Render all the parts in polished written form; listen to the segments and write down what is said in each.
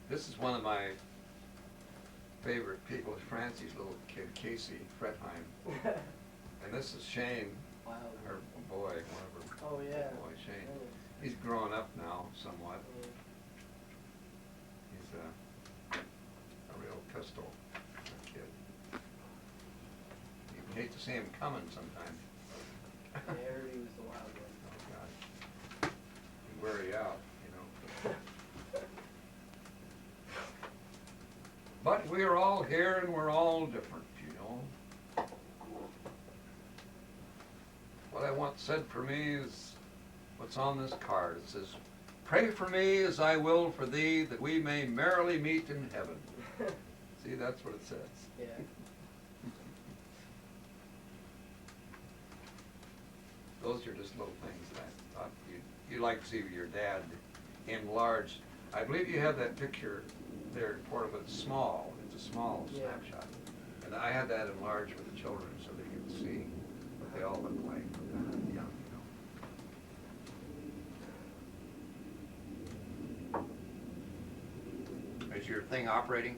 This is one of my favorite people, is Francie's little kid, Casey Fretheim. And this is Shane, Wow. her boy, one of her Oh yeah. boy, Shane. Really? He's grown up now somewhat. He's a real pistol kid. You hate to see him coming sometimes. Yeah, I heard he was the wild one. Oh God. He'd wear you out, you know. But we're all here and we're all different, you know. What I once said for me is what's on this card. It says, "Pray for me as I will for thee, that we may merrily meet in heaven." See, that's what it says. Yeah. Those are just little things that I thought you'd like to see your dad enlarged. I believe you have that picture there, Porter, but it's small. It's a small Yeah. snapshot. And I had that enlarged with the children so they could see what they all look like when they're young, you know. Is your thing operating?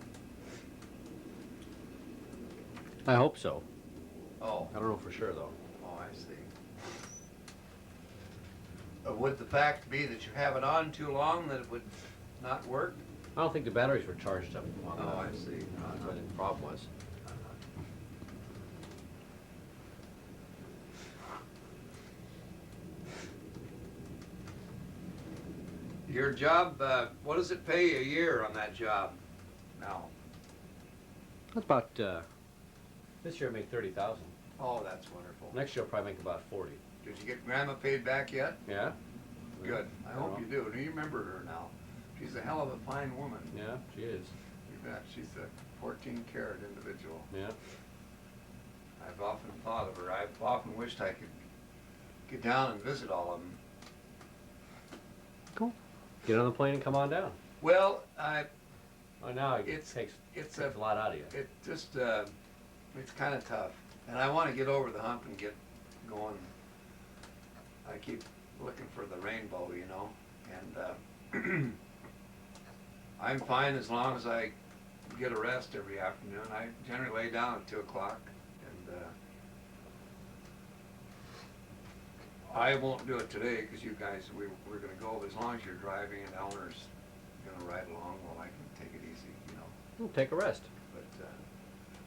I hope so. Oh. I don't know for sure though. Oh, I see. Would the fact be that you have it on too long that it would not work? I don't think the batteries were charged up long enough. Oh, I see. That's what the problem was. Your job, what does it pay a year on that job now? That's about, this year I made 30,000. Oh, that's wonderful. Next year I'll probably make about 40. Did you get Grandma paid back yet? Yeah? Good. I don't hope you know. do. Do you remember her now? She's a hell of a fine woman. Yeah, she is. You bet. She's a 14-carat individual. Yeah. I've often thought of her. I've often wished I could get down and visit all of them. Cool. Get on the plane and come on down. Well, Oh, now it It's- takes it's a lot out of you. it just, it's kind of tough. And I want to get over the hump and get going. I keep looking for the rainbow, you know, and I'm fine as long as I get a rest every afternoon. I generally lay down at 2 o'clock, and I won't do it today because you guys, we're going to go, as long as you're driving and Eleanor's going to ride along, well, I can take it easy, you know. Well, take a rest. But,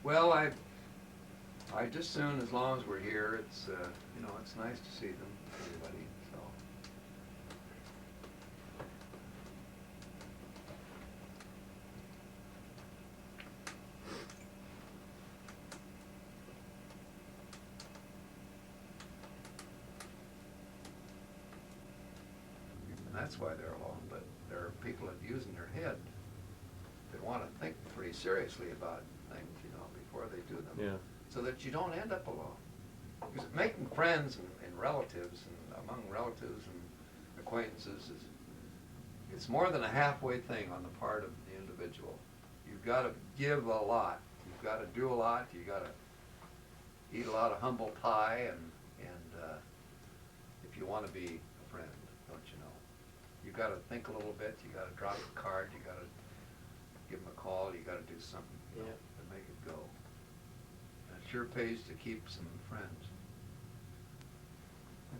well, I just soon, as long as we're here, it's, you know, it's nice to see them, everybody, so. And that's why they're alone, but there are people that using their head. They want to think pretty seriously about things, you know, before they do them. Yeah. So that you don't end up alone. Because making friends and relatives and among relatives and acquaintances is, it's more than a halfway thing on the part of the individual. You've got to give a lot. You've got to do a lot. You've got to eat a lot of humble pie, and if you want to be a friend, don't you know? You've got to think a little bit. You've got to drop a card. You've got to give them a call. You've got to do something, you know, Yeah. to make it go. And it sure pays to keep some friends,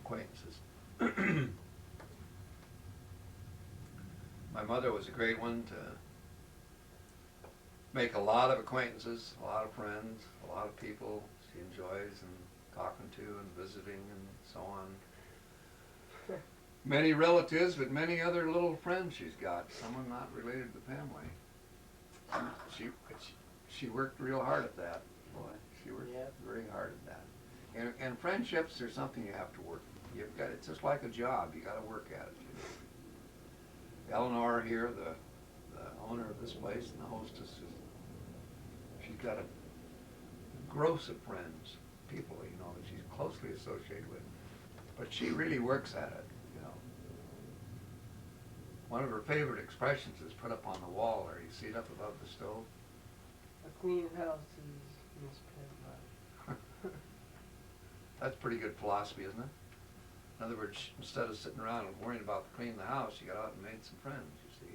acquaintances. My mother was a great one to make a lot of acquaintances, a lot of friends, a lot of people she enjoys and talking to and visiting and so on. Many relatives, but many other little friends she's got, some of them not related to the family. She worked real hard at that. Boy, she worked Yeah. very hard at that. And friendships are something you have to work. You've got, it's just like a job. You got to work at it. You know. Eleanor here, the owner of this place and the hostess, she's got a gross of friends, people, you know, that she's closely associated with. But she really works at it, you know. One of her favorite expressions is put up on the wall there. You see it up above the stove? A clean house is misspent. That's pretty good philosophy, isn't it? In other words, instead of sitting around and worrying about cleaning the house, you got out and made some friends, you see.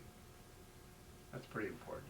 That's pretty important.